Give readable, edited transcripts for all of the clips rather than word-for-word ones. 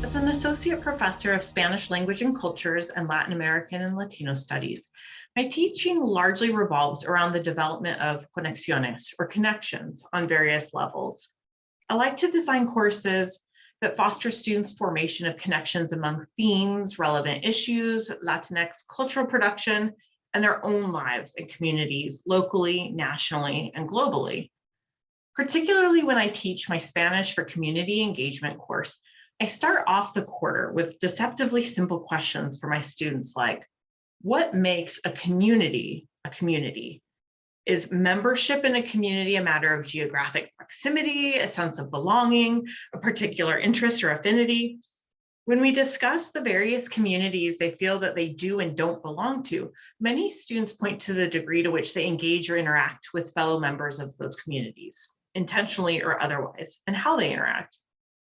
As an associate professor of Spanish language and cultures and Latin American and Latino studies, my teaching largely revolves around the development of conexiones, or connections, on various levels. I like to design courses that foster students' formation of connections among themes, relevant issues, Latinx cultural production, and their own lives and communities locally, nationally, and globally. Particularly when I teach my Spanish for Community Engagement course, I start off the quarter with deceptively simple questions for my students like, what makes a community a community? Is membership in a community a matter of geographic proximity, a sense of belonging, a particular interest or affinity? When we discuss the various communities they feel that they do and don't belong to, many students point to the degree to which they engage or interact with fellow members of those communities, intentionally or otherwise, and how they interact.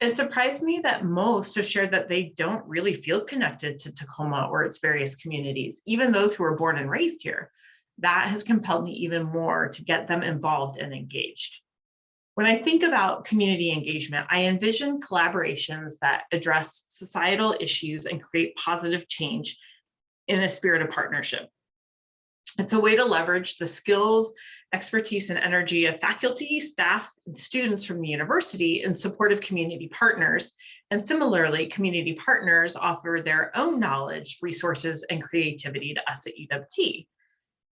It surprised me that most have shared that they don't really feel connected to Tacoma or its various communities, even those who were born and raised here. That has compelled me even more to get them involved and engaged. When I think about community engagement, I envision collaborations that address societal issues and create positive change in a spirit of partnership. It's a way to leverage the skills, expertise, and energy of faculty, staff, and students from the university in support of community partners. And similarly, community partners offer their own knowledge, resources, and creativity to us at UWT.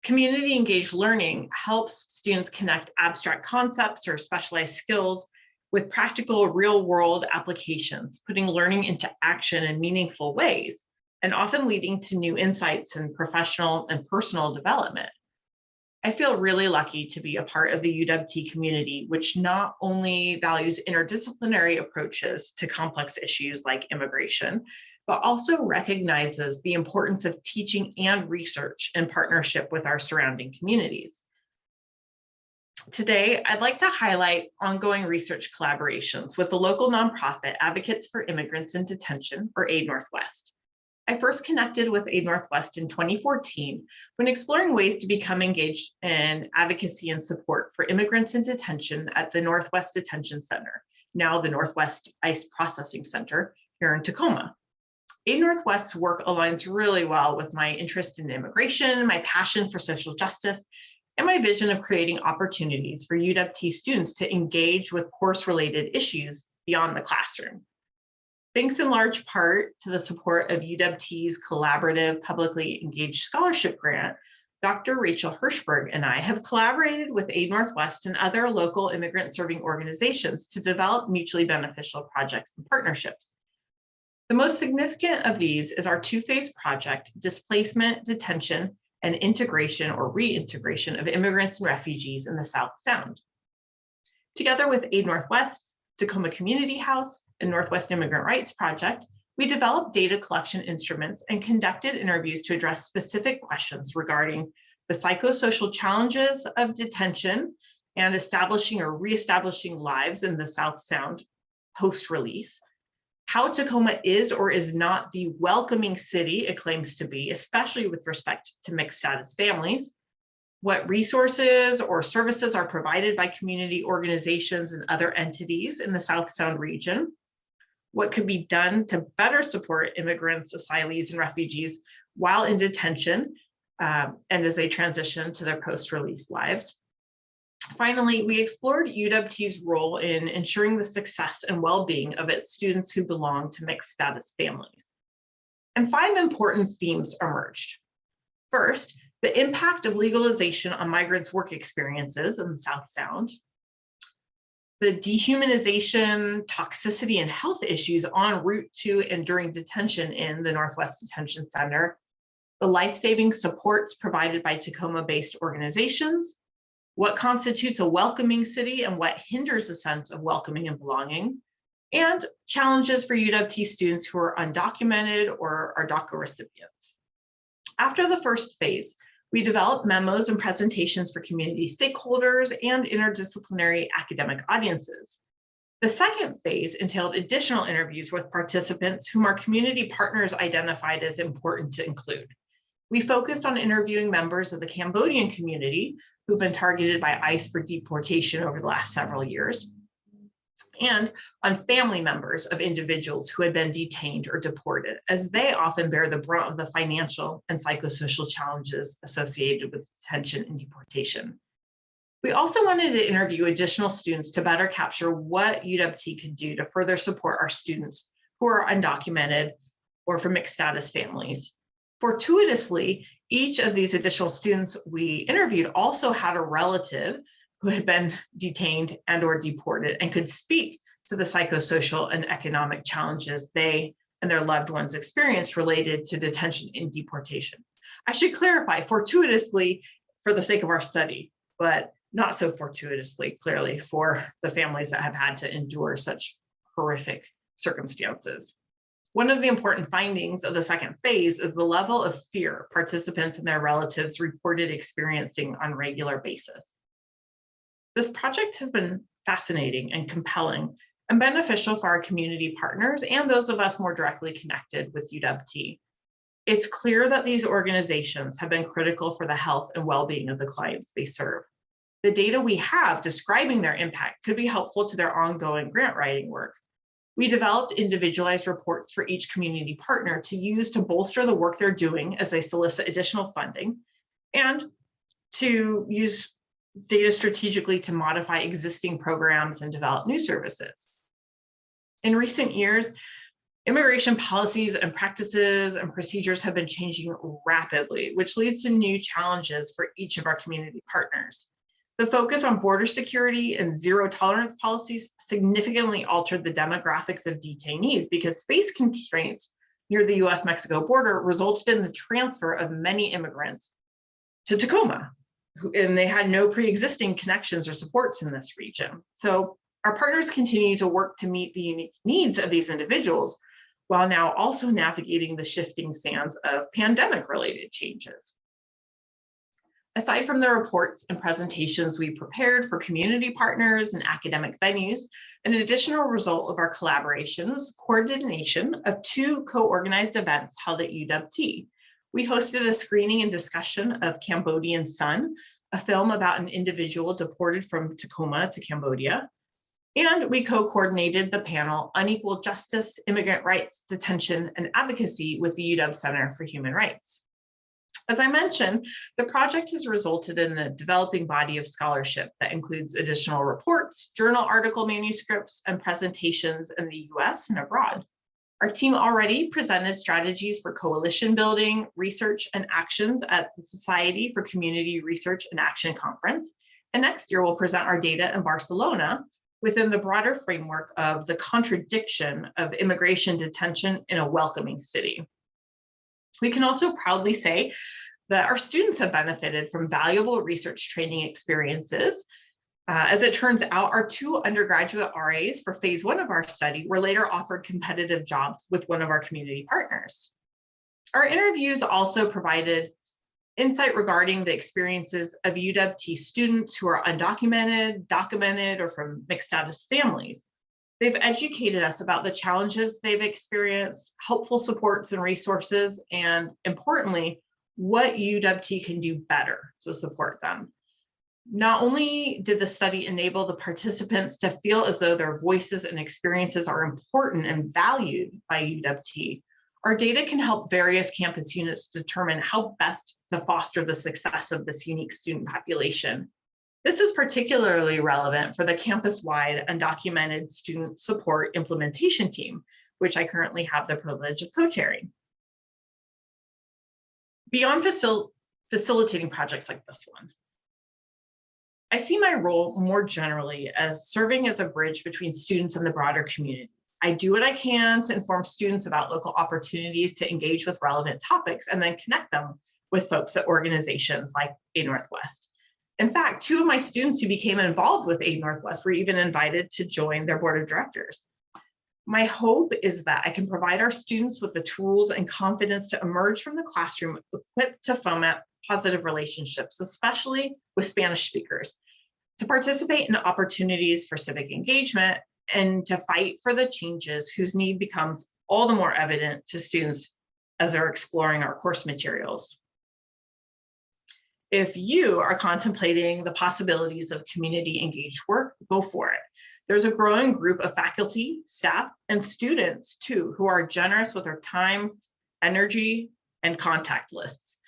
Community engaged learning helps students connect abstract concepts or specialized skills with practical real-world applications, putting learning into action in meaningful ways, and often leading to new insights in professional and personal development. I feel really lucky to be a part of the UWT community, which not only values interdisciplinary approaches to complex issues like immigration, but also recognizes the importance of teaching and research in partnership with our surrounding communities. Today, I'd like to highlight ongoing research collaborations with the local nonprofit Advocates for Immigrants in Detention, or Aid Northwest. I first connected with Aid Northwest in 2014 when exploring ways to become engaged in advocacy and support for immigrants in detention at the Northwest Detention Center, now the Northwest ICE Processing Center here in Tacoma. Aid Northwest's work aligns really well with my interest in immigration, my passion for social justice, and my vision of creating opportunities for UWT students to engage with course-related issues beyond the classroom. Thanks in large part to the support of UWT's collaborative publicly engaged scholarship grant, Dr. Rachel Hirschberg and I have collaborated with Aid Northwest and other local immigrant serving organizations to develop mutually beneficial projects and partnerships. The most significant of these is our two-phase project, Displacement, Detention, and Integration or Reintegration of Immigrants and Refugees in the South Sound. Together with Aid Northwest, Tacoma Community House, and Northwest Immigrant Rights Project, we developed data collection instruments and conducted interviews to address specific questions regarding the psychosocial challenges of detention and establishing or reestablishing lives in the South Sound post-release, how Tacoma is or is not the welcoming city it claims to be, especially with respect to mixed status families, what resources or services are provided by community organizations and other entities in the South Sound region, what could be done to better support immigrants, asylees, and refugees while in detention and as they transition to their post-release lives. Finally, we explored UWT's role in ensuring the success and well-being of its students who belong to mixed status families. And 5 important themes emerged. First, the impact of legalization on migrants' work experiences in the South Sound, the dehumanization, toxicity, and health issues en route to and during detention in the Northwest Detention Center, the life-saving supports provided by Tacoma-based organizations, what constitutes a welcoming city and what hinders a sense of welcoming and belonging, and challenges for UWT students who are undocumented or are DACA recipients. After the first phase, we developed memos and presentations for community stakeholders and interdisciplinary academic audiences. The second phase entailed additional interviews with participants whom our community partners identified as important to include. We focused on interviewing members of the Cambodian community who've been targeted by ICE for deportation over the last several years, and on family members of individuals who had been detained or deported, as they often bear the brunt of the financial and psychosocial challenges associated with detention and deportation. We also wanted to interview additional students to better capture what UW could do to further support our students who are undocumented or from mixed status families. Fortuitously, each of these additional students we interviewed also had a relative who had been detained and or deported and could speak to the psychosocial and economic challenges they and their loved ones experienced related to detention and deportation. I should clarify, fortuitously for the sake of our study, but not so fortuitously, clearly, for the families that have had to endure such horrific circumstances. One of the important findings of the second phase is the level of fear participants and their relatives reported experiencing on a regular basis. This project has been fascinating and compelling and beneficial for our community partners and those of us more directly connected with UW. It's clear that these organizations have been critical for the health and well-being of the clients they serve. The data we have describing their impact could be helpful to their ongoing grant writing work. We developed individualized reports for each community partner to use to bolster the work they're doing as they solicit additional funding, and to use data strategically to modify existing programs and develop new services. In recent years, immigration policies and practices and procedures have been changing rapidly, which leads to new challenges for each of our community partners. The focus on border security and zero tolerance policies significantly altered the demographics of detainees because space constraints near the US-Mexico border resulted in the transfer of many immigrants to Tacoma, and they had no pre-existing connections or supports in this region. So our partners continue to work to meet the unique needs of these individuals while now also navigating the shifting sands of pandemic-related changes. Aside from the reports and presentations we prepared for community partners and academic venues, an additional result of our collaboration was coordination of 2 co-organized events held at UW. We hosted a screening and discussion of Cambodian Sun, a film about an individual deported from Tacoma to Cambodia. And we co-coordinated the panel Unequal Justice, Immigrant Rights, Detention, and Advocacy with the UW Center for Human Rights. As I mentioned, the project has resulted in a developing body of scholarship that includes additional reports, journal article manuscripts, and presentations in the US and abroad. Our team already presented strategies for coalition building, research, and actions at the Society for Community Research and Action Conference. And next year, we'll present our data in Barcelona within the broader framework of the contradiction of immigration detention in a welcoming city. We can also proudly say that our students have benefited from valuable research training experiences. As it turns out, our 2 undergraduate RAs for phase 1 of our study were later offered competitive jobs with one of our community partners. Our interviews also provided insight regarding the experiences of UW students who are undocumented, documented, or from mixed status families. They've educated us about the challenges they've experienced, helpful supports and resources, and importantly, what UW can do better to support them. Not only did the study enable the participants to feel as though their voices and experiences are important and valued by UW, our data can help various campus units determine how best to foster the success of this unique student population. This is particularly relevant for the campus-wide undocumented student support implementation team, which I currently have the privilege of co-chairing. Beyond facilitating projects like this one, I see my role more generally as serving as a bridge between students and the broader community. I do what I can to inform students about local opportunities to engage with relevant topics and then connect them with folks at organizations like Aid Northwest. In fact, 2 of my students who became involved with Aid Northwest were even invited to join their board of directors. My hope is that I can provide our students with the tools and confidence to emerge from the classroom equipped to foment positive relationships, especially with Spanish speakers, to participate in opportunities for civic engagement, and to fight for the changes whose need becomes all the more evident to students as they're exploring our course materials. If you are contemplating the possibilities of community engaged work, go for it. There's a growing group of faculty, staff, and students too, who are generous with their time, energy, and contact lists.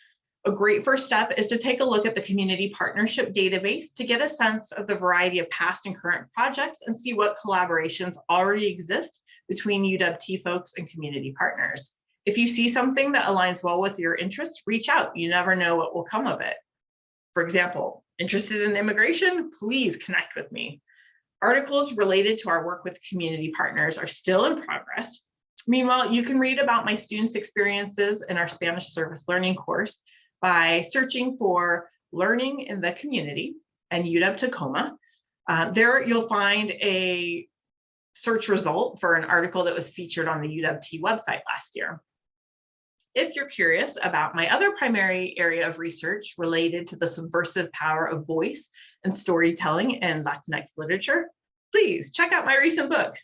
A great first step is to take a look at the community partnership database to get a sense of the variety of past and current projects and see what collaborations already exist between UW-T folks and community partners. If you see something that aligns well with your interests, reach out. You never know what will come of it. For example, interested in immigration? Please connect with me. Articles related to our work with community partners are still in progress. Meanwhile, you can read about my students' experiences in our Spanish service learning course by searching for Learning in the Community and UW-Tacoma. There you'll find a search result for an article that was featured on the UW-T website last year. If you're curious about my other primary area of research related to the subversive power of voice and storytelling in Latinx literature, please check out my recent book,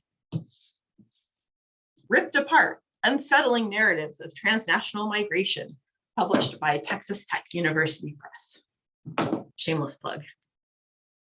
Ripped Apart: Unsettling Narratives of Transnational Migration, published by Texas Tech University Press. Shameless plug.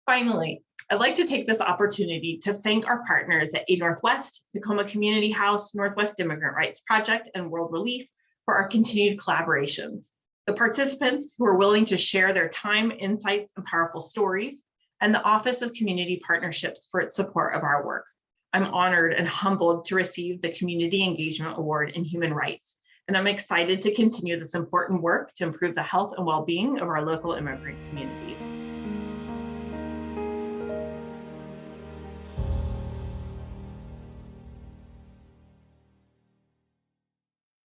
Finally, I'd like to take this opportunity to thank our partners at Aid Northwest, Tacoma Community House, Northwest Immigrant Rights Project, and World Relief for our continued collaborations. The participants who are willing to share their time, insights, and powerful stories, and the Office of Community Partnerships for its support of our work. I'm honored and humbled to receive the Community Engagement Award in Human Rights, and I'm excited to continue this important work to improve the health and well-being of our local immigrant communities.